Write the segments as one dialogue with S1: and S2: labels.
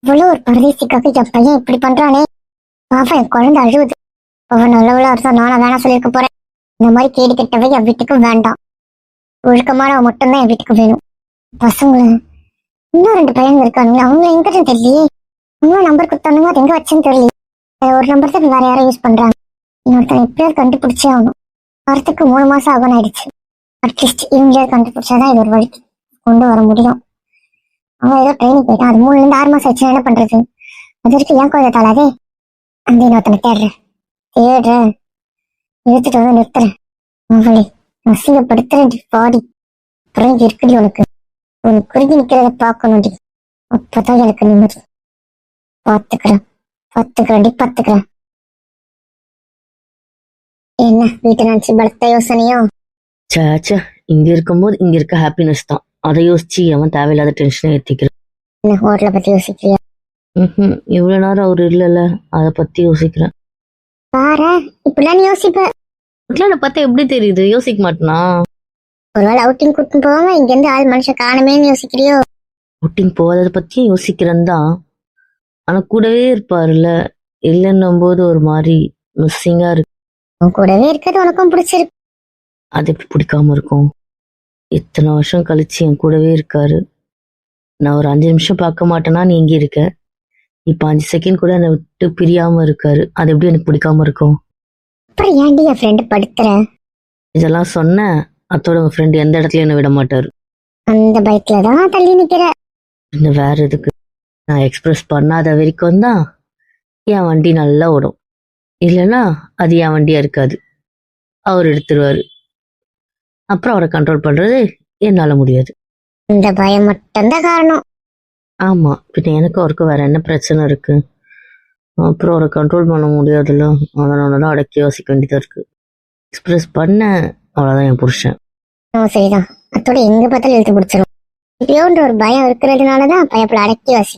S1: இவ்வளவு ஒரு பரதேசிக்காக என் பையன் இப்படி பண்றானே. பாப்பா என் குழந்தை அழுவுது. அவன் நல்லவளா இருந்தா நானா வேணா சொல்லியிருக்க போறேன். இந்த மாதிரி கேடு கெட்டவை என் வீட்டுக்கு வேண்டாம். ஒழுக்கமானவ மட்டும்தான் என் வீட்டுக்கு வேணும். பசங்க இன்னும் 2 பையங்க இருக்கானுங்க. அவங்க எங்கிட்ட தெரியலையே. இன்னும் நம்பர் கொடுத்தானுங்க, அது எங்க வச்சுன்னு தெரியல. ஒரு நம்பர் தான் வேற யாரும் யூஸ் பண்றாங்க. இன்னொருத்தன் எப்படியாவது கண்டுபிடிச்சே ஆகணும். வரத்துக்கு 3 மாசம் ஆகும்னு ஆயிடுச்சு. அட்லீஸ்ட் இவங்களாவது கண்டுபிடிச்சாதான் இது ஒரு வழிக்கு கொண்டு வர முடியும். அவன் ஏதோ ட்ரைனிங் போயிட்டான். அது 3ல இருந்து 6 மாசம் ஆச்சு. என்ன பண்றது? அது வரைக்கும் ஏன் குழந்தை தாளாதே. அந்த இன்னொருத்தனை தேடுறேன் இழுத்துட்டு வந்து நிறுத்துறேன். அவளே அசிங்கப்படுத்துறேன் பாடி. அப்புறம் இருக்குடி உனக்கு குறுகி நிக்கிறத பார்க்கணும்டி. அப்பதான் எனக்கு நிம்மதி. பாத்துக்கிறேன். என்ன வீட்டை நினைச்சு பலத்த யோசனையோ?
S2: சேச்சா, இங்க இருக்கும்போது இங்க இருக்க ஹாப்பினஸ் தான். அதை யோசிச்சு அவன் தேவையில்லாத டென்ஷனை ஏத்திக்கிறான்.
S1: என்ன ஹோட்டலை பத்தி யோசிக்கிறியா?
S2: இவ்வளவு நேரம் அவரு இல்லைல்ல, அதை பத்தி யோசிக்கிறேன்.
S1: பாரு இப்படிலாம் நீ யோசிப்ப.
S2: வீட்டுல பார்த்தா எப்படி தெரியுது? யோசிக்க மாட்டேனா?
S1: ஒருவேளை அவுட்டிங் கூட்டு போவாங்க, இங்க இருந்து ஆள் மனுஷன் காணுமேன்னு யோசிக்கிறியோ?
S2: அவுட்டிங் போகாத பத்தியும் யோசிக்கிறேன் தான். ஆனா கூடவே இருப்பாருல்ல, இல்லைன்னும் போது ஒரு மாதிரி மிஸ்ஸிங்கா இருக்கு.
S1: உன் கூடவே இருக்கிறது உனக்கும் பிடிச்சிருக்கு.
S2: அது எப்படி பிடிக்காம இருக்கும்? இத்தனை வருஷம் கழிச்சு என் கூடவே இருக்காரு. நான் ஒரு 5 நிமிஷம் பார்க்க மாட்டேன்னா நீ எங்க இருக்க. இப்ப 5 செகண்ட் கூட என்னை விட்டு பிரியாம இருக்காரு. அது எப்படி எனக்கு பிடிக்காம இருக்கும்?
S1: அப்புறம் ஏன்டி என் ஃப்ரெண்டு படுத்துற?
S2: இதெல்லாம் சொன்ன அத்தோட உங்க ஃப்ரெண்ட் எந்த இடத்துலயும் என்ன விட மாட்டாரு.
S1: அந்த பைக்லதான் தள்ளி நிக்கிற.
S2: இன்னும் வேற எதுக்கு? நான் எக்ஸ்பிரஸ் பண்ணாத வரைக்கும் தான் என் வண்டி நல்லா ஓடும். இல்லைன்னா அது என் வண்டியா இருக்காது. அவர் எடுத்துருவாரு. அப்புறம் அவரை கண்ட்ரோல் பண்றது என்னால முடியாது.
S1: இந்த பயம் மட்டும்தான் காரணம்.
S2: ஆமா, பின்ன எனக்கு அவருக்கு வேற என்ன பிரச்சனை இருக்கு? அப்புறம் அவரை கண்ட்ரோல் பண்ண முடியாதுல்ல, அதனாலதான் அடக்கி யோசிக்க வேண்டியதா இருக்கு. எக்ஸ்பிரஸ் பண்ண அவ்வளவுதான் என் புருஷன்.
S1: சரிதான், அதோட எங்க பார்த்தாலும் இழுத்து பிடிச்சிடும். இப்பயோன்ற ஒரு பயம் இருக்கிறதுனாலதான் பயப்பட அடக்கி வாசி.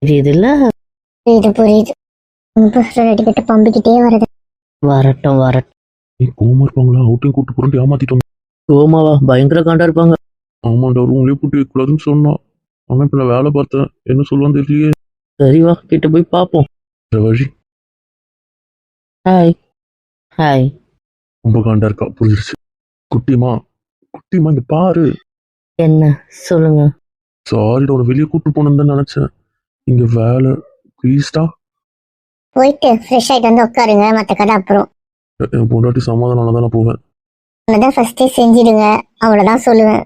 S2: இது இல்ல.
S1: புரியுது. அடிக்கிட்ட பம்பிக்கிட்டே வருது.
S2: வரட்டும்.
S3: கோமா இருப்பாங்களா? அவுட்டையும் கூட்டு போட்டு ஏமாத்திட்டோம்.
S2: கோமாவா? பயங்கர காண்டா இருப்பாங்க.
S3: ஆமாண்டா, ரூம்லயே கூட்டி வைக்கக்கூடாதுன்னு சொன்னான். ஆனா இப்ப நான் வேலை பார்த்தேன், என்ன சொல்லுவான்னு தெரியலையே.
S2: சரிவா, கிட்ட போய் பாப்போம்.
S3: வழி
S2: ஹாய்.
S3: ரொம்ப காண்டா இருக்கா, புரிஞ்சிருச்சு. குட்டிமா இங்க பாரு.
S2: என்ன சொல்லுங்க.
S3: சாரிடா, உன வெளியே கூட்டு போனேன்னு நினைச்சேன். இங்க வேலை ப்ளீஸ்டா.
S1: போயிட்டு ஃப்ரெஷ் ஆயிட்டு வந்து உட்காருங்க, மத்த கதை அப்புறம்.
S3: என் பொண்டாட்டி சமாதானம் தான் நான் போவேன்.
S1: உன்னதான் ஃபர்ஸ்டே செஞ்சிடுங்க, அவ்வளவுதான் சொல்லுவேன்.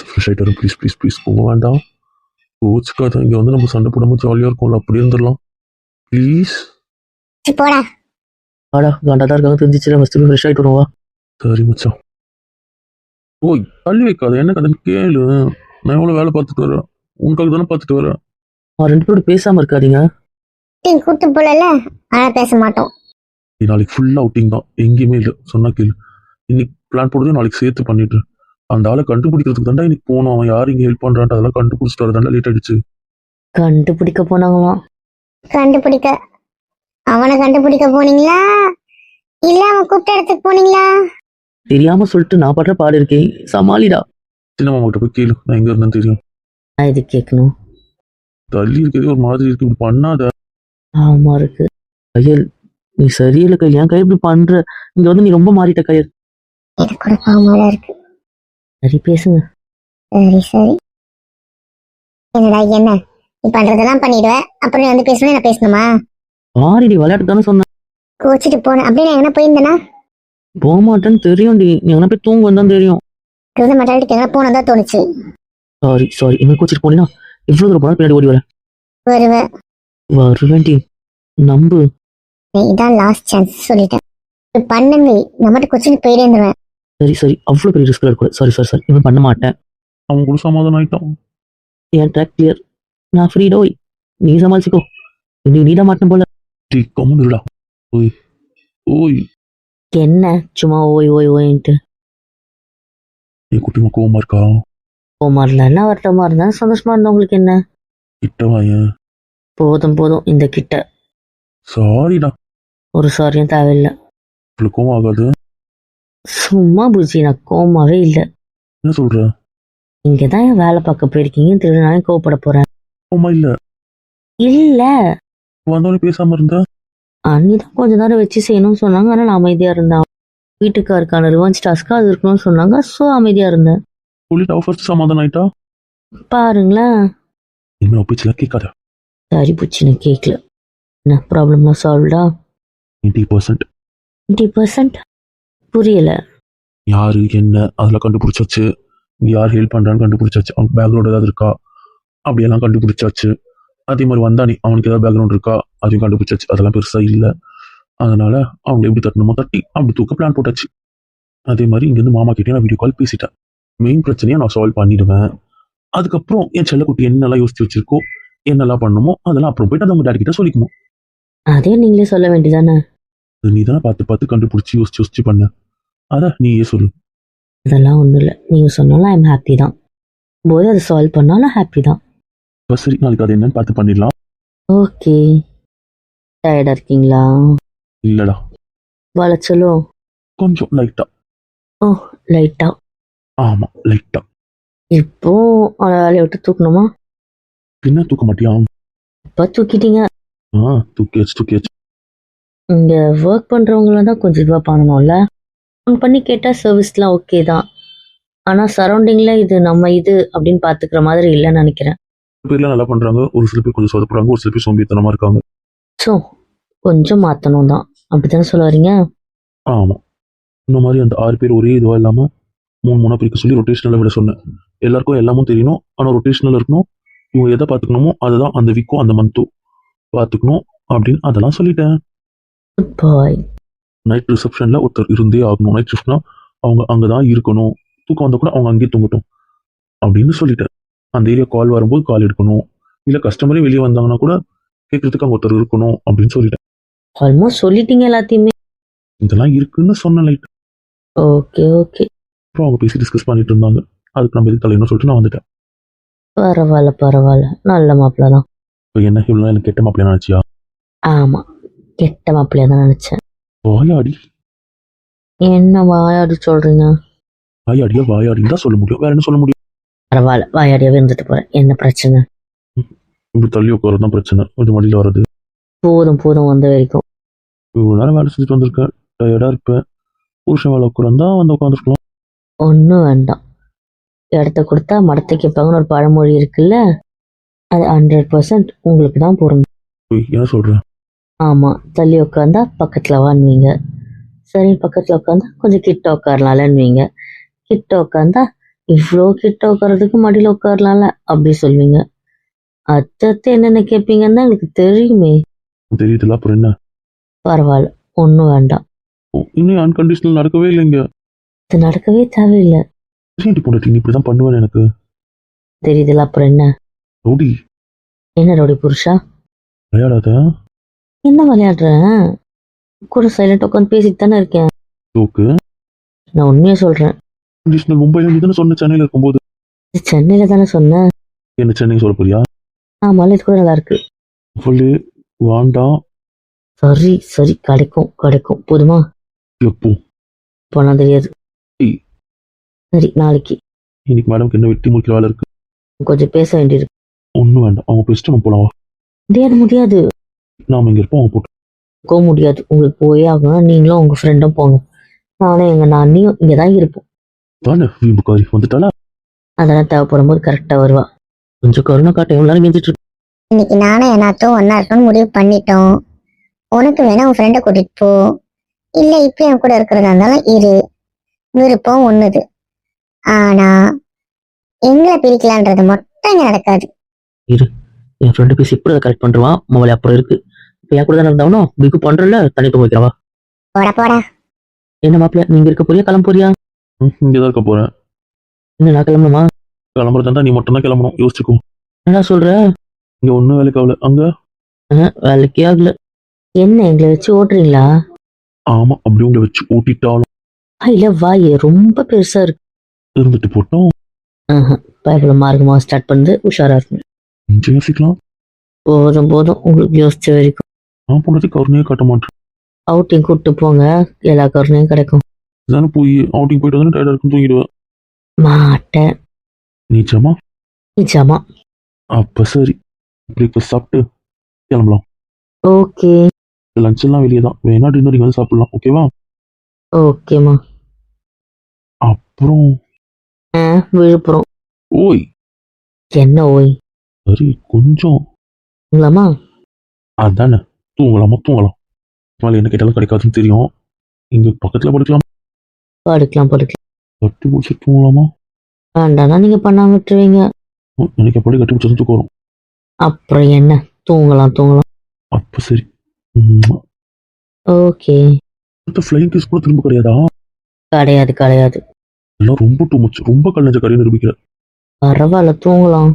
S3: ஃப்ரெஷ் ஆயிட்டு ப்ளீஸ் போக வேண்டாம். கோச்சுக்காத. இங்க வந்து நம்ம சண்டை போடாம ஜாலியா இருக்கும்ல, அப்படி இருந்துடலாம் ப்ளீஸ்.
S1: போடா.
S2: வாடா, காண்டாதான் இருக்காங்க தெரிஞ்சிச்சு. ஃபர்ஸ்ட் ஃப்ரெஷ் ஆயிட்டு வருவா.
S3: சரி மச்சான். ஓய், தள்ளி வைக்காத. என்ன கதைன்னு கேளு. நான் எவ்வளவு வேலை பார்த்துட்டு வரேன், உனக்காக தானே பார்த்துட்டு வரேன்.
S2: 2 பேரும் பேசாம இருக்காதீங்க.
S1: கூட்டு போல, ஆனா பேச மாட்டோம்.
S3: நாளைக்கு ஃபுல்லா அவுட்டிங் தான், எங்கேயுமே இல்லை. சொன்னா கேளு. இன்னைக்கு பிளான் போடுறது நாளைக்கு சேர்த்து பண்ணிட்டு அந்த ஆளை கண்டுபிடிக்கிறதுக்கு தாண்டா இன்னைக்கு போனோம். அவன் யாரு இங்க ஹெல்ப் பண்றான்ட்டு அதெல்லாம் கண்டுபிடிச்சிட்டு வரதாண்டா லேட் ஆயிடுச்சு.
S2: கண்டுபிடிக்க போனாங்களாம்.
S1: அவனை கண்டுபிடிக்க போனீங்களா இல்ல அவன் கூப்பிட்ட இடத்துக்கு போனீங்களா?
S2: தெரியாம சொல்லிட்டு நான் படுற பாடு இருக்கேன். சமாளிடா.
S3: சின்ன மாமா கிட்ட போய் கேளு, நான் எங்க இருந்தேன்னு தெரியும்.
S2: நான் இது கேட்கணும்.
S3: தள்ளி இருக்கிறதே ஒரு மாதிரி இருக்கு, இப்படி பண்ணாத.
S2: ஆமா இருக்கு. கையல், நீ சரியில்லை கையில். என் கை இப்படி பண்ற? இங்க வந்து நீ ரொம்ப மாறிட்ட கையல்.
S1: எனக்கு கூட பாவமா இருக்கு.
S2: சரி பேசுங்க.
S1: சரி என்னடா என்ன நீ பண்றதெல்லாம் பண்ணிடுவேன், அப்புறம் நீ வந்து பேசணும், நான் பேசணுமா?
S2: மாறிடி, விளையாட்டு தானே சொன்னேன்.
S1: கோச்சிட்டு போனேன். அப்படியே நான் எங்கன்னா போயிருந்தேனா?
S2: போக மாட்டேன்னு தெரியும் டி. நீ எங்கன்னா போய் தூங்க வந்தான் தெரியும்.
S1: மட்டாளிக்கு எங்கன்னா போனதான் தோணுச்சு.
S2: சாரி இனிமே கோச்சிட்டு போனீங்கன்னா எவ்வளவு தூரம் போனா பின்னாடி ஓடி வருவேன் டி. நம்பு.
S1: இதான் லாஸ்ட் சான்ஸ் சொல்லிட்டேன். பண்ணுங்க, நான் மட்டும் கொச்சிட்டு போயிட்டே இருந்துருவேன்.
S2: சரி அவ்வளவு பெரிய ரிஸ்க் எடுக்கூடாது. சாரி இவன் பண்ண மாட்டேன்.
S3: அவன் கூட சமாதானம் ஆயிட்டான்.
S2: என் ட்ராக் கிளியர். நான் ஃப்ரீடோய், நீ சமாளிச்சுக்கோ. நீதான் மாட்டேன் போல.
S3: கம்முடா. ஓய்
S2: என்ன சும்மா ஓய்ன்ட்டு?
S3: நீ குட்டிமா கோவமா இருக்கா?
S2: கோவமா இருந்தா வருத்தமா இருந்தா சந்தோஷமா இருந்தா உங்களுக்கு என்ன?
S3: கிட்ட வாயேன்.
S2: போதும் இந்த கிட்ட.
S3: சாரிடா.
S2: ஒரு சாரியும் தேவையில்லை.
S3: கோவம் ஆகாது.
S2: சும்மா புஜி, நான் கோவமாவே இல்லை.
S3: என்ன சொல்ற?
S2: இங்கதான் வேலை பார்க்க போயிருக்கீங்க, திருநாளையும் கோவப்பட போறேன்.
S3: கோவமா இல்ல.
S2: இல்ல
S3: வந்தவொடனே பேசாம இருந்தா
S2: அண்ணிதான் கொஞ்ச நேரம் வச்சு செய்யணும்னு சொன்னாங்க. ஆனா நான் அமைதியா இருந்தேன். வீட்டுக்காருக்கான ரிவெஞ்ச் டாஸ்க்கா அது இருக்கணும்னு சொன்னாங்க. ஸோ அமைதியா இருந்தேன்.
S3: சொல்லிட்டு அவ ஃபர்ஸ்ட் சமாதானம் ஆயிட்டா.
S2: பாருங்களேன்.
S3: இனிமே பேச்சுல கேட்காத.
S2: சரி புச்சின்னு கேட்கல. என்ன ப்ராப்ளம்லாம் சால்வ்டா?
S3: 80%
S2: 20% புரியல.
S3: யாரு என்ன அதெல்லாம் கண்டுபிடிச்சாச்சு. இங்க யார் ஹெல்ப் பண்றான்னு கண்டுபிடிச்சாச்சு. அவனுக்கு பேக்ரவுண்ட் ஏதாவது இருக்கா அப்படியெல்லாம் கண்டுபிடிச்சாச்சு. அதே மாதிரி வந்தானே அவனுக்கு ஏதாவது பேக்ரவுண்ட் இருக்கா அதையும் கண்டுபிடிச்சாச்சு. அதெல்லாம் பெருசா இல்லை. அதனால அவங்க எப்படி தட்டணுமோ தட்டி அப்படி தூக்க பிளான் போட்டாச்சு. அதே மாதிரி இங்கேருந்து மாமா கிட்டே நான் வீடியோ கால் பேசிட்டேன். மெயின் பிரச்சனையை நான் சால்வ் பண்ணிடுவேன். அதுக்கப்புறம் என் செல்லக்குட்டி என்னெல்லாம் யோசிச்சு வச்சிருக்கோ என்னெல்லாம் பண்ணணுமோ அதெல்லாம் அப்புறம் போயிட்டு அவங்க டேடி கிட்ட சொல்லிக்கணும்.
S2: அதையும் நீங்களே சொல்ல வேண்டியதானே?
S3: அது நீ தானே பார்த்து பார்த்து கண்டுபிடிச்சி யோசிச்சு யோசிச்சு பண்ண. அதான் நீயே சொல்லு.
S2: அதெல்லாம் ஒன்றும் இல்லை. நீங்கள் சொன்னாலும் ஐம் ஹாப்பி தான். போது அதை சால்வ் பண்ணாலும் ஹாப்பி தான்.
S3: பஸ் சரி, நாளைக்கு அது என்னன்னு பார்த்து பண்ணிடலாம்.
S2: ஓகே. டயர்டாக இருக்கீங்களா?
S3: இல்லடா,
S2: வளைச்சலோ?
S3: கொஞ்சம் லைட்டா.
S2: ஓ லைட்டா.
S3: ஆமா லைட்டா.
S2: இப்போ அவளை வேலையை விட்டு தூக்கணுமா?
S3: என்ன தூக்க மாட்டியா?
S2: இப்போ தூக்கிட்டீங்க.
S3: தூக்கியாச்சு.
S2: இங்கே ஒர்க் பண்ணுறவங்கள தான் கொஞ்சம் இதுவாக பண்ணணும்ல. ஃபோன் பண்ணி கேட்டால் சர்வீஸ்லாம் ஓகே தான். ஆனால் சரௌண்டிங்கில் இது நம்ம இது அப்படின்னு பார்த்துக்கிற மாதிரி இல்லைன்னு நினைக்கிறேன்.
S3: சில பேர்லாம் நல்லா பண்றாங்க, ஒரு சில பேர் கொஞ்சம் சொதப்புறாங்க, ஒரு சில பேர் சோம்பேறித்தனமா இருக்காங்க.
S2: ஸோ கொஞ்சம் மாற்றணும் தான். அப்படி தானே சொல்ல வரீங்க?
S3: ஆமா, இந்த மாதிரி அந்த 6 பேர் ஒரே இதுவா இல்லாம 3 பிரிக்க சொல்லி ரொட்டேஷனலை விட சொன்னேன். எல்லாருக்கும் எல்லாமும் தெரியணும், ஆனால் ரொட்டேஷனல் இருக்கணும். இவங்க எதை பார்த்துக்கணுமோ அதுதான் அந்த வீக்கும் அந்த மந்த்தும் பார்த்துக்கணும் அப்படின்னு அதெல்லாம் சொல்லிட்டேன்.
S2: குட் பாய்.
S3: நைட் ரிசப்ஷன்ல ஒருத்தர் இருந்தே ஆகணும். நைட் ஷிஃப்ட்னா அவங்க அங்கதான் இருக்கணும். தூக்கம் வந்தா கூட அவங்க அங்கேயே தூங்கட்டும் அப்படின்னு சொல்லிட்டேன். அந்த ஏரியா கால் வரும்போது கால் எடுக்கணும். இல்ல கஸ்டமரே வெளியே வந்தாங்கன்னா கூட கேட்கறதுக்கு அங்க ஒருத்தர் இருக்கணும் அப்படின்னு சொல்லிட்டேன்.
S2: ஆல்மோஸ்ட் சொல்லிட்டீங்க எல்லாத்தையுமே.
S3: இதெல்லாம் இருக்குன்னு சொன்ன லைட்.
S2: Okay okay.
S3: அப்புறம் அவங்க பேசி டிஸ்கஸ் பண்ணிட்டு இருந்தாங்க. அதுக்கு நம்ம எதுக்கு தலையணும் சொல்லிட்டு நான் வந்துட்டேன்.
S2: பரவாயில்ல. நல்ல மாப்பிள்ள தான்.
S3: இப்போ என்ன இவ்வளோ எனக்கு கெட்ட மாப்பிள்ளையா நினைச்சியா?
S2: ஆமா, கெட்ட மாப்பிள்ளையா தான் நினைச்சேன்.
S3: வாயாடி.
S2: என்ன வாயாடி சொல்றீங்க?
S3: வாயாடின்னு தான் சொல்ல முடியும், வேற என்ன சொல்ல முடியும்?
S2: பரவாயில்ல, வாயாடியாவே இருந்துட்டு போறேன். என்ன பிரச்சனை?
S3: இப்படி தள்ளி உட்காரது தான் பிரச்சனை. கொஞ்சம் மடியில் வர்றது.
S2: போதும் வந்த வரைக்கும்.
S3: இவ்வளோ நேரம் வேலை செஞ்சுட்டு வந்திருக்கேன், டயர்டா இருப்பேன். புருஷன் வேலை உட்கார்ந்தா வந்து உட்காந்துருக்கலாம்.
S2: ஒன்றும் வேண்டாம். இடத்த கொடுத்தா மடத்தை கேட்பாங்கன்னு ஒரு பழமொழி இருக்குல்ல, அது 100% உங்களுக்கு தான் பொருந்தும்.
S3: என்ன சொல்றேன்?
S2: ஆமா, தள்ளி உட்காந்தா பக்கத்துல வான்வீங்க. சரி, பக்கத்துல உட்காந்தா கொஞ்சம் கிட்ட உட்காரலாம்னுவீங்க. கிட்ட உட்காந்தா இவ்வளோ கிட்ட உட்காரதுக்கு மடியில உட்காரலாம்ல அப்படி சொல்வீங்க. அத்தத்தை என்னென்ன கேட்பீங்கன்னு தான் எங்களுக்கு தெரியுமே.
S3: தெரியுதுல, அப்புறம் என்ன?
S2: பரவாயில்ல, ஒன்றும் வேண்டாம்.
S3: இன்னும் அன்கண்டிஷனல் நடக்கவே இல்லைங்க.
S2: இது நடக்கவே தேவையில்லை.
S3: பொண்டாட்டி நீ இப்படிதான் பண்ணுவேன் எனக்கு
S2: தெரியுதுல, அப்புறம் என்ன?
S3: ரவுடி.
S2: என்ன ரவுடி புருஷா?
S3: விளையாடாத.
S2: என்ன விளையாடுறேன்? கூட சைலண்ட் உட்காந்து பேசிட்டு தானே இருக்கேன்.
S3: ஜோக்கு.
S2: நான் உண்மையா சொல்றேன்.
S3: கண்டிஷனல் மும்பைல நீ தானே சொன்ன, சென்னையில இருக்கும்போது.
S2: இது சென்னையில தானே சொன்னேன்.
S3: என்ன சென்னை சொல்ல போறியா?
S2: ஆமால, இது கூட நல்லா இருக்கு.
S3: சொல்லு. வேண்டாம்.
S2: சரி, கிடைக்கும் போதுமா?
S3: எப்போ?
S2: போனா தெரியாது.
S3: ஏய்.
S2: சரி, நாளைக்கு.
S3: இன்னைக்கு மேடம்க்கு என்ன வெட்டி முடிக்கிற வேலை இருக்கு.
S2: கொஞ்சம் பேச வேண்டியிருக்கு.
S3: ஒன்றும் வேண்டாம், அவங்க பேசிட்டு நம்ம போலாம்.
S2: முடியாது.
S3: நாம இங்க இருப்போம், அவங்க போட்டு
S2: போக முடியாது. உங்களுக்கு போயே ஆகணும்னா நீங்களும் உங்க ஃப்ரெண்டும் போங்க. நானும் எங்க நானியும் இங்கதான் இருப்போம்.
S3: தானே வீம்புக்காரி வந்துட்டாளா?
S2: அதெல்லாம் தேவைப்படும் போது கரெக்டா வருவா. கொஞ்சம் கருணை காட்ட எவ்வளவு கெஞ்சிட்டு இருக்கு.
S1: இன்னைக்கு நானும் என்னாத்தும் ஒன்னா இருக்கணும்னு முடிவு பண்ணிட்டோம். உனக்கு வேணா உன் ஃப்ரெண்டை கூட்டிட்டு போ, இல்ல இப்ப என் கூட இருக்கிறதா இருந்தாலும் இரு. விருப்பம் ஒண்ணுது. ஆனா எங்களை பிரிக்கலான்றது மட்டும் இங்க நடக்காது.
S2: என் ஃப்ரெண்டு பேசி இப்படி அதை கரெக்ட் பண்றவா மொபைல் அப்புறம் இருக்கு. இப்ப என் கூட தானே இருந்தாலும் பிக்கு பண்றல தனி தூங்க வைக்கிறவா.
S1: போடா.
S2: என்ன மாப்பிள்ள, நீங்க இருக்க போறியா கிளம்ப போறியா?
S3: இங்கதான் இருக்க போறேன்.
S2: என்ன நான் கிளம்பணுமா?
S3: கிளம்புறதா நீ மட்டும் தான் கிளம்பணும், யோசிச்சுக்கோ.
S2: என்ன சொல்ற?
S3: இங்க ஒன்னும் வேலைக்கு ஆகல. அங்க
S2: வேலைக்கே ஆகல. என்ன எங்களை வச்சு ஓட்டுறீங்களா?
S3: ஆமா, அப்படி உங்களை வச்சு ஓட்டிட்டாலும்
S2: இல்ல, வாயே ரொம்ப பெருசா இருக்கு.
S3: இருந்துட்டு போட்டோம்.
S2: பயப்பட மார்க்கமா ஸ்டார்ட் பண்ணுது. உஷாரா இருக்கும்.
S3: கொஞ்சம் யோசிக்கலாம்.
S2: போதும் உங்களுக்கு யோசிச்ச வரைக்கும்.
S3: நான் போனதுக்கு கருணையே காட்ட மாட்டேன்.
S2: அவுட்டிங் கூப்பிட்டு போங்க, எல்லா கருணையும் கிடைக்கும்.
S3: தானே போய் அவுட்டிங் போயிட்டு வந்து டயர்டா இருக்கும், தூங்கிடுவேன்.
S2: மாட்டேன்.
S3: நிஜமா?
S2: நிஜமா.
S3: அப்ப சரி, பிரேக்ஃபாஸ்ட் சாப்பிட்டு கிளம்பலாம்.
S2: ஓகே.
S3: லஞ்ச் எல்லாம் வெளியே தான், வேணா டின்னர் இங்கே வந்து சாப்பிடலாம். ஓகேவா?
S2: ஓகேம்மா.
S3: அப்புறம்
S2: விழுப்புரம்.
S3: ஓய்,
S2: என்ன ஓய்?
S3: சரி கொஞ்சம்
S2: உங்களாமா?
S3: அதானே, தூங்கலாம். நாளை என்ன கேட்டாலும் கிடைக்காதுன்னு தெரியும். இங்க பக்கத்துல படுக்கலாம்.
S2: படுக்கலாம்.
S3: கட்டி பிடிச்சி தூங்கலாமா?
S2: வேண்டாம்னா நீங்க பண்ணாம விட்டுருவீங்க.
S3: எனக்கு எப்படி கட்டி பிடிச்சது தூக்கம் வரும்.
S2: அப்புறம் என்ன? தூங்கலாம்.
S3: அப்ப சரி.
S2: ஓகே.
S3: ஃப்ளைங் கிஸ் கூட திரும்ப கிடையாதா?
S2: கிடையாது.
S3: எல்லாம் ரொம்ப டூ மச், ரொம்ப கல்லஞ்ச கரையை நிரூபிக்கிற.
S2: பரவாயில்ல, தூங்கலாம்.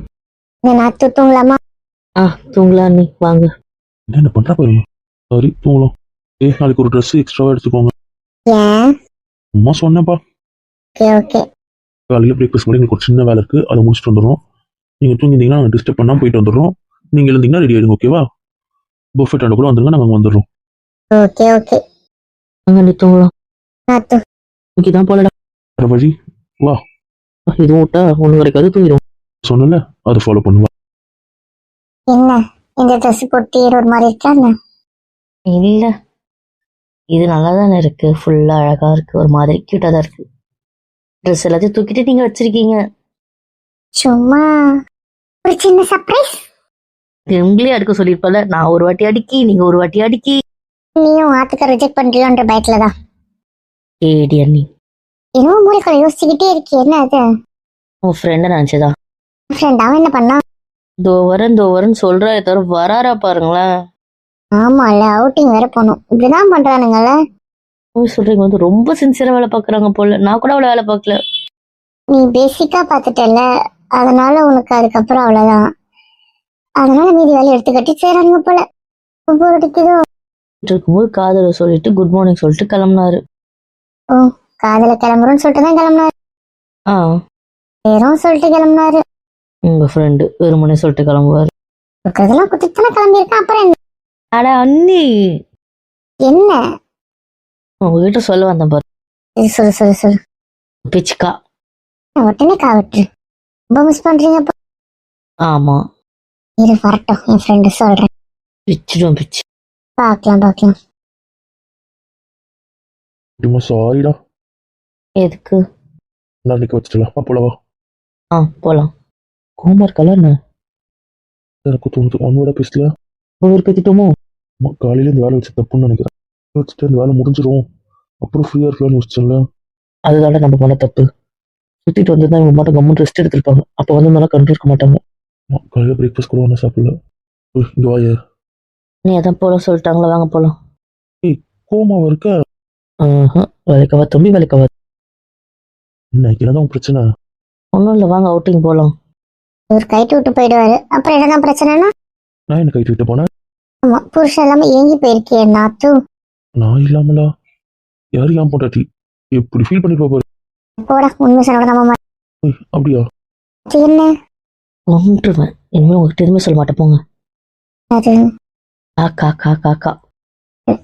S1: நாத்து தூங்கலாமா?
S2: தூங்கலாம். நீ வாங்க.
S3: என்ன பண்ற பாருங்க. சரி தூங்கலாம். நாளைக்கு ஒரு ட்ரெஸ் எக்ஸ்ட்ராவா எடுத்துக்கோங்க.
S1: ஏன்?
S3: அம்மா சொன்னேன்ப்பா.
S1: ஓகே.
S3: காலையில் பிரேக்ஃபாஸ்ட் மாதிரி எங்களுக்கு ஒரு சின்ன வேலை இருக்கு, அதை முடிச்சுட்டு வந்துடுறோம். நீங்க தூங்கிட்டீங்கன்னா நாங்கள் டிஸ்டர்ப் பண்ணாம போயிட்டு வந்துடுறோம். நீங்க எழுந்தீங்கன்னா ரெடி ஆயிடுங்க. ஓகேவா? பஃபெட் ஆண்ட கூட வந்துருங்க, நாங்கள் வந்துடுறோம்.
S1: ஓகே.
S2: அங்க நீ தூங்கலாம்.
S1: நாத்து
S2: இங்கதான் போலடா.
S3: வேற வழி வா.
S2: இது விட்டா ஒண்ணு கிடைக்காது, தூங்கிடும்.
S3: சொன்னல, அதை ஃபாலோ பண்ணுவா.
S1: என்ன இந்த ட்ரெஸ் போட்டு ஒரு மாதிரி இருக்கா என்ன?
S2: இல்ல, இது நல்லா தானே இருக்கு. ஃபுல்லா அழகா இருக்கு, ஒரு மாதிரி கியூட்டா தான் இருக்கு. ட்ரெஸ் எல்லாத்தையும் தூக்கிட்டு நீங்க வச்சிருக்கீங்க.
S1: சும்மா ஒரு சின்ன சர்ப்ரைஸ்.
S2: எங்களே அடுக்க சொல்லிருப்பல, நான் ஒரு வாட்டி அடிக்கி, நீங்க ஒரு வாட்டி அடிக்கி.
S1: நீயும் ஆத்துக்க ரிஜெக்ட் பண்றியோன்ற பயத்துல தான்.
S2: ஏடி அண்ணி,
S1: இன்னும் மூளைக்குள்ள யோசிச்சுக்கிட்டே இருக்கு. என்ன அது?
S2: உன் ஃப்ரெண்ட நினைச்சதா?
S1: ஃப்ரெண்ட் அவன் என்ன பண்ணா?
S2: தோ வரேன்னு சொல்றா, தவிர வராரா பாருங்களேன்.
S1: ஆமால, அவுட்டிங் வேற போகணும். இப்படிதான் பண்றானுங்கல்ல.
S2: போய் சொல்றீங்க வந்து ரொம்ப சின்சியரா வேலை பாக்குறாங்க போல. நான் கூட அவ்வளவு வேலை பார்க்கல.
S1: நீ பேசிக்கா பாத்துட்டல, அதனால உனக்கு அதுக்கப்புறம் அவ்வளவுதான். அதனால மீதி வேலையை எடுத்துக்கட்டி செய்யறானுங்க போல. ஒவ்வொரு அடிக்குதோ.
S2: இருக்கும்போது காதல சொல்லிட்டு குட் மார்னிங் சொல்லிட்டு கிளம்புனாரு.
S1: காதல கிளம்புறோம்னு சொல்லிட்டு தான் கிளம்புனாரு. வேறும் சொல்லிட்டு கிளம்புனாரு.
S2: உங்க ஃப்ரெண்டு வெறுமனே சொல்லிட்டு கிளம்புவாரு.
S1: அதெல்லாம் குத்தித்தானே கிளம்பியிருக்கான். அப்புறம் என்ன?
S2: அட அண்ணி,
S1: என்ன
S2: உங்ககிட்ட சொல்ல வந்தேன் பாரு.
S1: சொல்லு.
S2: பிச்சுக்கா.
S1: உடனே காவட்டு. ரொம்ப மிஸ் பண்றீங்க.
S2: ஆமா,
S1: இது வரட்டும், என் ஃப்ரெண்டு சொல்றேன்.
S2: பிச்சிடும் பிச்சு.
S1: பார்க்கலாம்.
S3: சாரிடா.
S2: எதுக்கு?
S3: நான் நிக்க வச்சுட்டலாம். அப்போலவா?
S2: போலாம். கோமார் கலர்
S3: எனக்கு தோணுது உன்னோட பேசல
S2: பேத்திட்டோமோ.
S3: காலையில இந்த வேலை வச்சு தப்புன்னு நினைக்கிறேன். வச்சுட்டு இந்த வேலை முடிஞ்சிடும், அப்புறம் ஃப்ரீயா இருக்கலாம்னு யோசிச்சல.
S2: அதுதான நம்ம பண்ண தப்பு. சுத்திட்டு வந்து இவங்க மட்டும் கம்மன் ரெஸ்ட் எடுத்திருப்பாங்க. அப்ப வந்து நல்லா கண்டு இருக்க மாட்டாங்க.
S3: காலையில பிரேக்ஃபாஸ்ட் கூட ஒன்றும் சாப்பிடல. இங்க வாய.
S2: நீ அதான் போலாம் சொல்லிட்டாங்களா, வாங்க போலாம்.
S3: கோமாவா இருக்க?
S2: வேலைக்கவா தம்பி, வேலைக்கவா.
S3: என்னதான் பிரச்சனை?
S2: ஒன்றும் இல்லை, வாங்க அவுட்டிங் போகலாம்.
S1: இவர் கைட்டு விட்டு போயிடுவாரு. அப்புறம் என்னதான் பிரச்சனைனா?
S3: நான் என்ன கைட்டு விட்டு போனேன்?
S1: ஆமா, புருஷன் இல்லாம ஏங்கி போயிருக்கே நாத்து.
S3: நான் இல்லாமலா? யாரு ஏன் போட்டாட்டி எப்படி ஃபீல் பண்ணிட்டு போற?
S1: போட உண்மை சொன்னோட நம்ம
S3: அப்படியா?
S1: என்ன
S2: ஒன்றுவேன். இனிமே உங்ககிட்ட எதுவுமே சொல்ல மாட்டேன், போங்க.
S1: அது
S2: காக்கா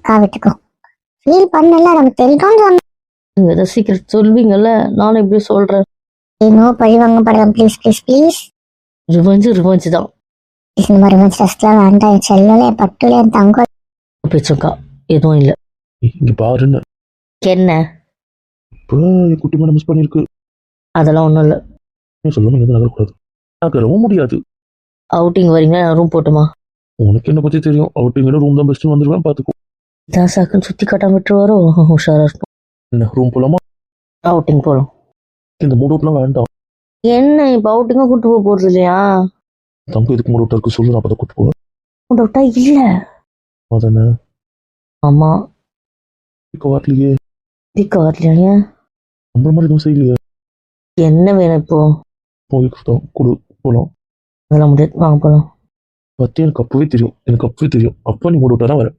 S1: காவிட்டுக்கோ. ஃபீல் பண்ணல, நமக்கு தெரியும் சொன்ன.
S2: நீங்க ஏதாவது சீக்கிரம் சொல்வீங்கல்ல, நானும் இப்படி சொல்றேன்.
S1: இன்னும் பழி வாங்க படலாம். ப்ளீஸ்.
S2: ரிவெஞ்சு தான்.
S1: இந்த மாதிரி ட்ரெஸ்லாம் வேண்டாம். என் செல்லல, என் பட்டுல, என் தங்கம்.
S2: பேச்சக்கா எதுவும் இல்லை.
S3: இங்க பாருன்னு
S2: என்ன
S3: இப்போ என் குட்டி மேடம் மிஸ் பண்ணிருக்கு.
S2: அதெல்லாம் ஒன்றும் இல்லை.
S3: சொல்லாம எதுவும் நகரக்கூடாது. நகரவும் முடியாது.
S2: அவுட்டிங் வரீங்களா, நான் ரூம் போட்டுமா?
S3: உனக்கு என்ன பத்தி தெரியும்? அவுட்டிங் ரூம் தான் பெஸ்ட்னு வந்துருவேன், பாத்துக்கோ.
S2: இதான் சாக்குன்னு சுத்தி காட்டாம விட்டுருவாரோ, உஷாரா இருக்கும்.
S3: என்ன ரூம் போலாமா?
S2: அவுட்டிங் போகலாம்.
S3: இந்த மூட் அவுட்லாம் வேண்டாம்.
S2: என்ன இப்ப அவுட்டிங்கா கூட்டு போக போறது இல்லையா?
S3: தங்க இதுக்கு மூட் அவுட்டா இருக்கு, சொல்லு, நான் கூட்டு போவேன்.
S2: மூட் அவுட்டா இல்ல.
S3: அதானே?
S2: ஆமா.
S3: இப்ப வரலையே.
S2: வரலையா?
S3: நம்மள மாதிரி எதுவும் செய்யலையே.
S2: என்ன வேணும் இப்போ?
S3: போயிட்டு கொடு, போலாம்.
S2: அதெல்லாம் முடியாது, வாங்க போலாம்.
S3: பத்தி எனக்கு அப்பவே தெரியும். அப்பா நீ மூட் அவுட்டா தான் வர.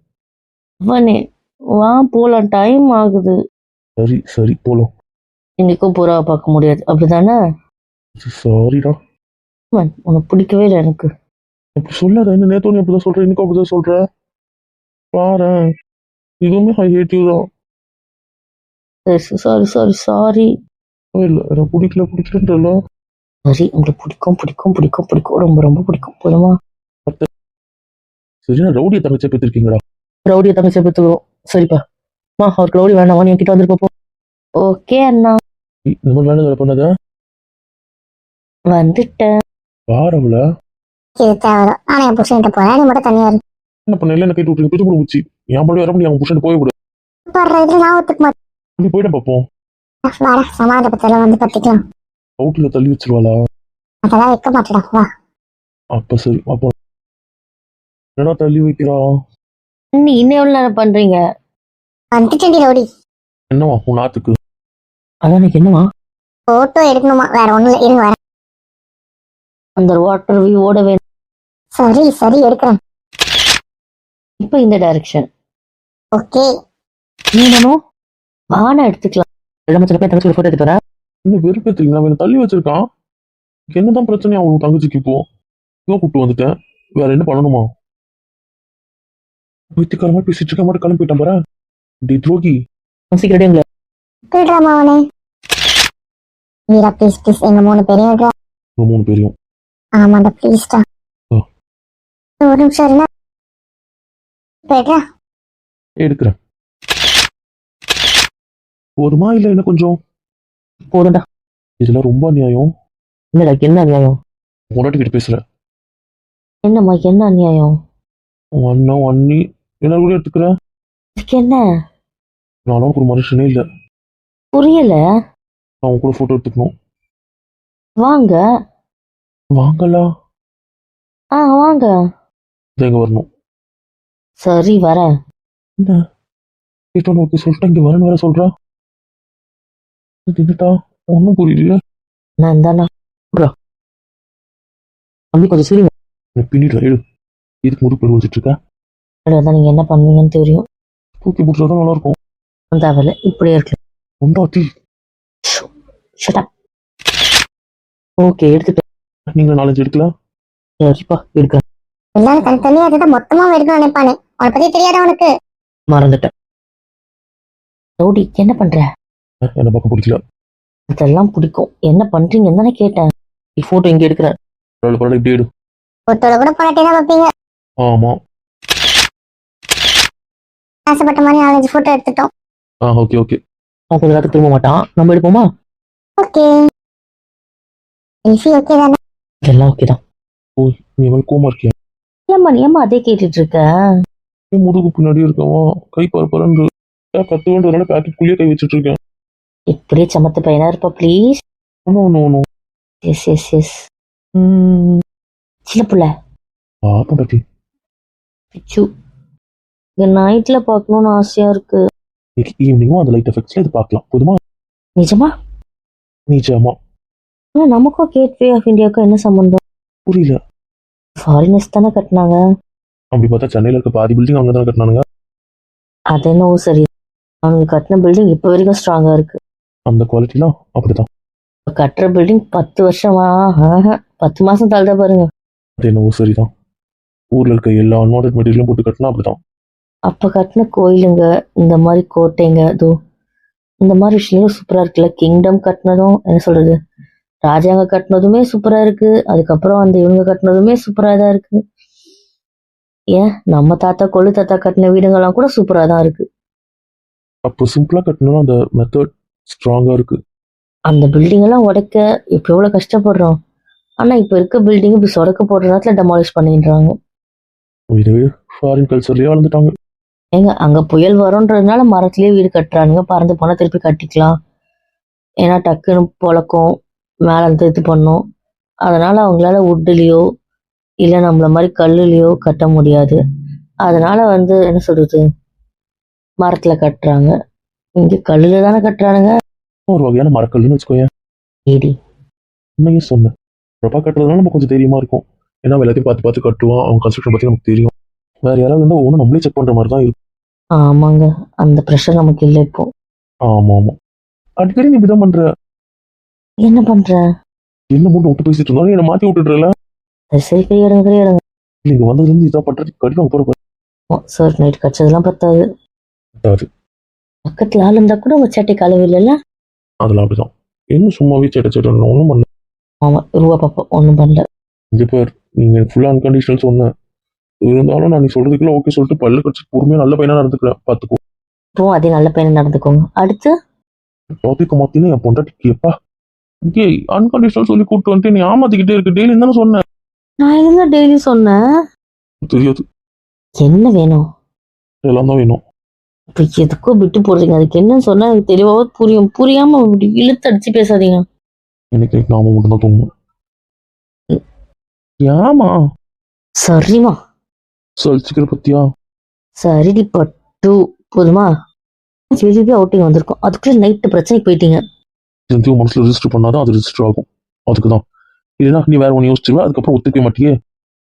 S2: அவனே வா போலாம், டைம் ஆகுது.
S3: சரி போலாம்.
S2: இன்னைக்கும் புறாவை பார்க்க முடியாது, அப்படிதானே?
S3: சாரிடா.
S2: உனக்கு பிடிக்கவே இல்லை எனக்கு.
S3: அப்படி சொல்லாத. என்ன நேத்து நீ அப்படிதான் சொல்ற, இன்னைக்கும் அப்படிதான் சொல்ற. பாரு, இதுவுமே ஐ ஹேட் யூ தான்.
S2: சாரி.
S3: இல்ல எனக்கு பிடிக்கலன்றல.
S2: சரி, உங்களுக்கு பிடிக்கும் ரொம்ப ரொம்ப பிடிக்கும். போதுமா?
S3: சரியா ரவுடியை தங்கச்சியா பெற்றிருக்கீங்களா?
S2: ரவுடியை தங்கச்சியை பெற்றுக்கிறோம். சரிப்பா. அவருக்கு ரவுடி வேணாமா, நீ என்கிட்ட வந்திருக்கப்போ. ஓகே அண்ணா.
S3: இந்த மாதிரி வேலை பண்ணாத.
S2: வந்துட்டேன்.
S3: வாரவுல
S1: இது தேவைதான். நானே என் புருஷன்கிட்ட போறேன், நீ மட்டும் தனியா இருக்கு.
S3: என்ன பண்ண என்ன கேட்டு விட்டுருங்க பிச்சு போச்சு. என் படி வர முடியும் அவங்க புருஷன் போய் கூட
S1: இதுல நான் ஒத்துக்க மாட்டேன்.
S3: இப்படி போயிட்டு பார்ப்போம்.
S1: வாடா, சமாதானப்பத்தெல்லாம் வந்து பத்திக்கலாம்.
S3: அவுட்ல தள்ளி வச்சிருவாளா?
S1: அதெல்லாம் வைக்க மாட்டேடா, வா.
S3: அப்ப சரி அப்போ என்னடா தள்ளி வைக்கிறா?
S2: நீ இன்னும் எவ்வளவு நேரம் பண்றீங்க?
S1: வந்துட்டேன்டி ரவுடி.
S3: என்னவா உன் நாத்துக்கு?
S2: அதான் எனக்கு என்னவா,
S1: போட்டோ எடுக்கணுமா, வேற ஒண்ணும் இல்லை, இருங்க வரேன்.
S2: அந்த வாட்டர் வியூவோட வேணும்.
S1: சரி சரி எடுக்கிறேன்.
S2: இப்ப இந்த டைரக்ஷன்.
S1: ஓகே.
S2: நீ வேணும் வான எடுத்துக்கலாம். நம்ம சில பேர் தங்கச்சி போட்டோ எடுத்து வரேன்.
S3: இன்னும் வெறுப்பேத்துறீங்க. அவன் தள்ளி வச்சிருக்கான். என்னதான் பிரச்சனை அவன் தங்கச்சிக்கு? இப்போ இவன் கூப்பிட்டு வந்துட்டேன். வேற என்ன பண்ணணுமா? வித்திக்காரமா பேசிட்டு இருக்க மாட்டேன். கிளம்பி போயிட்டான் பாரு. டி துரோகி.
S2: சீக்கிரம்
S1: போயிடுறாமா அவனே. வீரா ப்ளீஸ் ப்ளீஸ், எங்க 3 பேரையும் விடுறா.
S3: உங்க 3 பேரையும்.
S1: ஆமாண்டா ப்ளீஸ்டா.
S3: ஆ.
S1: ஒரு நிமிஷம் இருந்தா போயிடுறா.
S3: எடுக்கிறேன். போதுமா இல்ல என்ன கொஞ்சம்?
S2: போதும்டா.
S3: இதெல்லாம் ரொம்ப அநியாயம்.
S2: என்னடா என்ன அநியாயம்?
S3: முன்னாடி பேசுறேன்.
S2: என்னம்மா என்ன அநியாயம்?
S3: உன் அண்ணன் அண்ணி எல்லாரும் கூட எடுத்துக்கிறேன்.
S2: இதுக்கு என்ன?
S3: நானும் உனக்கு ஒரு மனுஷனே இல்லை.
S2: புரியல.
S3: நான் உன் கூட போட்டோ எடுத்துக்கணும்.
S2: வாங்க.
S3: வாங்கலா?
S2: வாங்க.
S3: எங்க வரணும்?
S2: சரி வரேன்.
S3: என்ன கேட்டோன்னு ஓகே சொல்லிட்டா, இங்க வரேன்னு வேற சொல்றா. என்னட்டா ஒன்னும் புரியல.
S2: நான் தானா அப்படி கொஞ்சம் சரி.
S3: பின்னிட்டு எடு. இதுக்கு முடி பெரு வச்சுட்டு இருக்க.
S2: தான் நீங்க என்ன பண்ணுவீங்கன்னு தெரியும்.
S3: தூக்கி பிடிச்சாதான் நல்லா இருக்கும்.
S2: தேவையில்ல, இப்படியே இருக்கு.
S3: உண்டாட்டி
S2: ஓகே எடுத்துட்டேன்.
S3: நீங்க 4-5 எடுக்கலாம்.
S2: சரிப்பா எடுக்கிறேன்.
S1: எல்லாரும் தனித்தனியா அதுதான் மொத்தமா எடுக்கணும் நினைப்பானே. அவனை பத்தி தெரியாத உனக்கு?
S2: மறந்துட்டேன். ரவுடி என்ன பண்ற?
S3: என்ன பார்க்க பிடிக்கல.
S2: அதெல்லாம் பிடிக்கும். என்ன பண்றீங்கன்னு தானே கேட்டேன். போட்டோ இங்க எடுக்கிறேன்.
S3: பரவாயில்ல இப்படி எடு.
S1: ஒருத்தோட கூட போராட்டி தான் வைப்பீங்க.
S3: ஆமா.
S1: ஆசைப்பட்ட மாதிரி 4-5 போட்டோ எடுத்துட்டோம்.
S3: Okay okay.
S2: அவன் கொஞ்ச நேரத்துக்கு திரும்ப மாட்டான். நம்ம எடுப்போமா?
S1: ஓகே. ஓகே தானே?
S2: எல்லாம் ஓகே தான்.
S3: நீ மாதிரி கோமா இருக்கியா?
S2: ஏம்மா அதே கேட்டுட்டு இருக்க?
S3: முதுகு பின்னாடி இருக்கவா கை பரப்பரன்னு கத்துவேன்றதுனால பேக்கெட்குள்ளேயே கை வச்சுட்டு இருக்கேன்.
S2: இப்படியே சமத்து பையனா இருப்பா please.
S3: No.
S2: Yes yes yes. சின்ன புள்ள
S3: பாட்டி
S2: பிச்சு. இங்க நைட்ல பார்க்கணும்னு ஆசையா இருக்கு.
S3: ஈவினிங்கும் அந்த லைட் எஃபெக்ட்ஸ்ல இது பார்க்கலாம். போதுமா?
S2: நிஜமா?
S3: நிஜமா.
S2: ஆனா நமக்கும் கேட்வே ஆஃப் இந்தியாவுக்கும் என்ன சம்பந்தம்?
S3: புரியல.
S2: ஃபாரினர்ஸ் தானே கட்டினாங்க.
S3: அப்படி பார்த்தா சென்னையில இருக்க பாதி பில்டிங் அவங்க தானே கட்டினானுங்க.
S2: அது என்னவோ சரி. அவங்க கட்டின பில்டிங் இப்போ வரைக்கும் ஸ்ட்ராங்கா இருக்கு.
S3: அந்த குவாலிட்டிலாம் அப்படிதான்.
S2: கட்டுற பில்டிங் 10 வருஷமா 10 மாசம் தள்ளுத பாருங்க.
S3: அது என்னவோ சரிதான். ஊர்ல இருக்க எல்லா அன்வான்ட் மெட்டீரியலும் போட்டு கட்டினா அப்படிதான்.
S2: அப்ப கட்டின கோயிலுங்க, இந்த மாதிரி கோட்டைங்க, இந்த மாதிரி விஷயங்களும் சூப்பரா இருக்குல்ல. கிங்டம் கட்டினதும் என்ன சொல்றது, ராஜாங்க கட்டினதுமே சூப்பரா இருக்கு. அதுக்கப்புறம் அந்த இவங்க கட்டினதுமே சூப்பரா தான் இருக்கு. ஏன் நம்ம தாத்தா கொள்ளு தாத்தா கட்டின வீடுங்கள்லாம் கூட சூப்பரா தான் இருக்கு.
S3: அப்போ சிம்பிளா கட்டணும். அந்த மெத்தட் ஸ்ட்ராங்கா இருக்கு.
S2: அந்த பில்டிங் எல்லாம் உடைக்க இப்ப எவ்வளவு கஷ்டப்படுறோம். ஆனா இப்ப இருக்க பில்டிங் இப்படி சொடக்க போடுற நேரத்துல டெமாலிஷ் பண்ணிடுறாங்க.
S3: இதுவே ஃபாரின் கல்ச்சர்லயே வளர்ந்துட்டாங்க.
S2: ஏங்க அங்க புயல் வரும்ன்றதுனால மரத்திலேயே வீடு கட்டுறானுங்க. பறந்து போனா திருப்பி கட்டிக்கலாம். ஏன்னா டக்குன்னு பொழக்கும், மேல இருந்து இது பண்ணும். அதனால அவங்களால வுட்லயோ இல்ல நம்மள மாதிரி கல்லுலயோ கட்ட முடியாது. அதனால என்ன சொல்றது, மரத்துல கட்டுறாங்க. இங்க கல்லுல தானே கட்டுறானுங்க.
S3: ஒரு வகையான மரக்கல்லுன்னு வச்சுக்கோங்க.
S2: ஏடி
S3: உண்மையே சொன்னேன். ரப்பா கட்டுறதுனால நம்ம கொஞ்சம் தைரியமா இருக்கும். ஏன்னா எல்லாத்தையும் பார்த்து பார்த்து கட்டுவோம். அவங்க கன்ஸ்ட்ரக்ஷன் பத்தி நமக்கு தெரியும். வேற யாராவது இருந்தா ஒன்றும் நம்மளே செக் பண்ற மாதிரி தான் இருக்கும்.
S2: ஆமாங்க, அந்த ப்ரெஷர் நமக்கு இல்லை இப்போ.
S3: ஆமா. அடிக்கடி நீ இப்படிதான் பண்ற.
S2: என்ன பண்ற?
S3: என்ன மூட்டை விட்டு பேசிட்டு இருந்தாலும் என்ன மாத்தி விட்டுடுறல.
S2: சரி கையெடுங்க.
S3: நீங்க வந்ததுல இருந்து இதான் பண்றது கடினம் போற.
S2: சார் நைட் கடிச்சதெல்லாம் பத்தாது. பக்கத்துல ஆள் இருந்தா கூட உங்க சட்டை கழுவு இல்லைல்ல.
S3: அதெல்லாம் அப்படிதான். என்ன சும்மாவே சேட்டை ஒன்றும் பண்ணல.
S2: ஆமா ரூபா பாப்பா ஒன்றும் பண்ணல.
S3: இங்க பேர் நீங்க ஃபுல்லா அன்கண்டிஷனல் சொன்ன இருந்தாலும் நான் நீ சொல்றதுக்குள்ள ஓகே சொல்லிட்டு பல்லு கடிச்சு பொறுமையா நல்ல பையனா நடந்துக்கிறேன் பாத்துக்கோ.
S2: இப்போ அதே நல்ல பையனை நடந்துக்கோங்க. அடுத்து
S3: டாபிக் மாத்தின்னு என் பொண்டாட்டி கேப்பா இங்கே அன்கண்டிஷனல் சொல்லி கூப்பிட்டு வந்துட்டு நீ ஏமாத்திக்கிட்டே இருக்கு டெய்லி தானே சொன்னேன்.
S2: நான் எங்க டெய்லி சொன்னேன்?
S3: தெரியாது,
S2: என்ன வேணும்?
S3: எல்லாம் தான் வேணும்.
S2: இப்போ எதுக்கோ விட்டு போடுறீங்க. அதுக்கு என்னன்னு சொன்னா எனக்கு தெளிவாக புரியும். புரியாம இப்படி இழுத்து அடிச்சு பேசாதீங்க.
S3: எனக்கு நாம மட்டும்தான் தோணும். ஏமா
S2: சரிம்மா.
S3: சலிச்சுக்கிற பத்தியா?
S2: சரிடி பட்டு. போதுமா? வெளியே அவுட்டிங் வந்திருக்கோம், அதுக்குள்ள நைட்டு பிரச்சனைக்கு போயிட்டீங்க.
S3: எந்தையும் மனசுல ரெஜிஸ்டர் பண்ணாதான் அது ரெஜிஸ்டர் ஆகும். அதுக்குதான். இல்லைன்னா நீ வேற ஒன்று யோசிச்சிருவ, அதுக்கப்புறம் ஒத்துக்கவே மாட்டியே.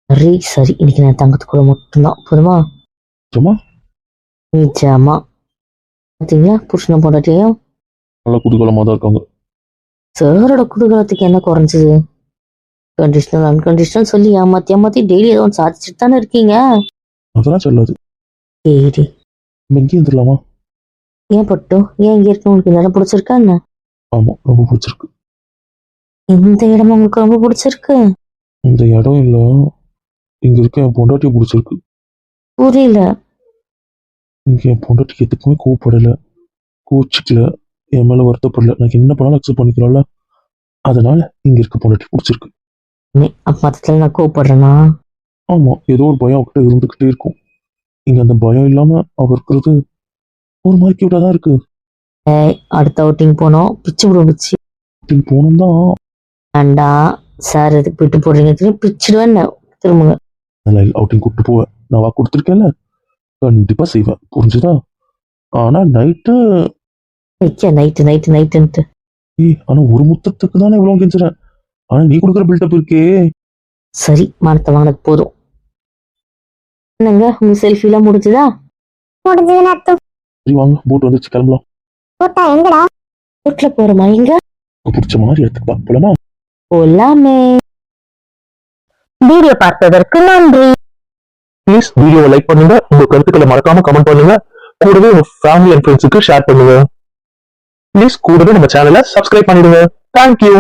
S2: சரி சரி, இன்னைக்கு நான் தங்கத்துக்குள்ள மட்டும்தான். போதுமா?
S3: சும்மா
S2: நிஜமா. பார்த்தீங்களா புருஷனை போட்டாட்டியும்
S3: நல்லா குதூகலமா தான் இருக்காங்க.
S2: சாரோட குடும்பத்துக்கு என்ன குறைஞ்சது? கண்டிஷனல் அன்கண்டிஷனல் சொல்லி ஏமாத்தி ஏமாத்தி டெய்லி ஏதோ ஒன்று சாதிச்சுட்டு தானே இருக்கீங்க.
S3: அதெல்லாம் சொல்லாது.
S2: சரி,
S3: நம்ம எங்கேயும் இருந்துடலாமா?
S2: ஏன் பட்டு? ஏன் இங்கே இருக்க உங்களுக்கு இந்த இடம் பிடிச்சிருக்கா என்ன?
S3: ஆமா, ரொம்ப பிடிச்சிருக்கு.
S2: இந்த இடம் உங்களுக்கு ரொம்ப பிடிச்சிருக்கு?
S3: இந்த இடம் இல்ல, இங்க இருக்க என் பொண்டாட்டியை பிடிச்சிருக்கு.
S2: புரியல.
S3: இங்க என் பொண்டாட்டிக்கு எதுக்குமே கோவப்படல, கோச்சிக்கல, என் மேல வருத்தப்படல. நான் என்ன பண்ணாலும் அக்செப்ட் பண்ணிக்கிறோம்ல, அதனால இங்க இருக்க பொண்டாட்டி பிடிச்சிருக்கு.
S2: மொத்தத்துல நான் கோவப்படுறேனா?
S3: ஆமா, ஏதோ ஒரு பயம் அவகிட்ட இருந்துகிட்டே இருக்கும். இங்க அந்த பயம் இல்லாம அவ இருக்கிறது ஒரு மாதிரி கியூட்டா தான் இருக்கு.
S2: அடுத்த அவுட்டிங் போனோம், பிச்சு பிடிச்சி
S3: அப்படின்னு போனோம் தான்.
S2: வேண்டா சார், எதுக்கு விட்டு போடுறீங்க? பிச்சுடுவேன் திரும்புங்க.
S3: அவுட்டிங் கூப்பிட்டு போவேன், நான் வாக்கு கொடுத்துருக்கேன்ல, கண்டிப்பா செய்வேன், புரிஞ்சுதா? ஆனா நைட்டு
S2: நைட்டு நைட்டு நைட்டுன்ட்டு.
S3: ஆனா ஒரு முத்தத்துக்கு தானே இவ்வளவு கெஞ்சுறேன். ஆனா நீ கொடுக்குற பில்டப் இருக்கே.
S2: சரி, மானத்தை வாங்கினது போதும். என்னங்க உங்க செல்ஃபி எல்லாம் முடிஞ்சுதா?
S1: முடிஞ்சதுன்னு அர்த்தம்.
S3: சரி வாங்க, போட் வந்துச்சு, கிளம்பலாம்.
S1: போட்டா எங்கடா?
S2: வீட்டுல போறோமா? எங்க
S3: பிடிச்ச மாதிரி எடுத்துப்பா, போலாமா?
S2: போலாமே.
S1: வீடியோ பார்த்ததற்கு நன்றி.
S3: ப்ளீஸ் வீடியோவை லைக் பண்ணுங்க, உங்க கருத்துக்களை மறக்காம கமெண்ட் பண்ணுங்க, கூடவே உங்க ஃபேமிலி அண்ட் ஃப்ரெண்ட்ஸுக்கு ஷேர் பண்ணுங்க. ப்ளீஸ் கூடவே நம்ம சேனலை சப்ஸ்கிரைப் பண்ணிடுங்க. தேங்க்யூ.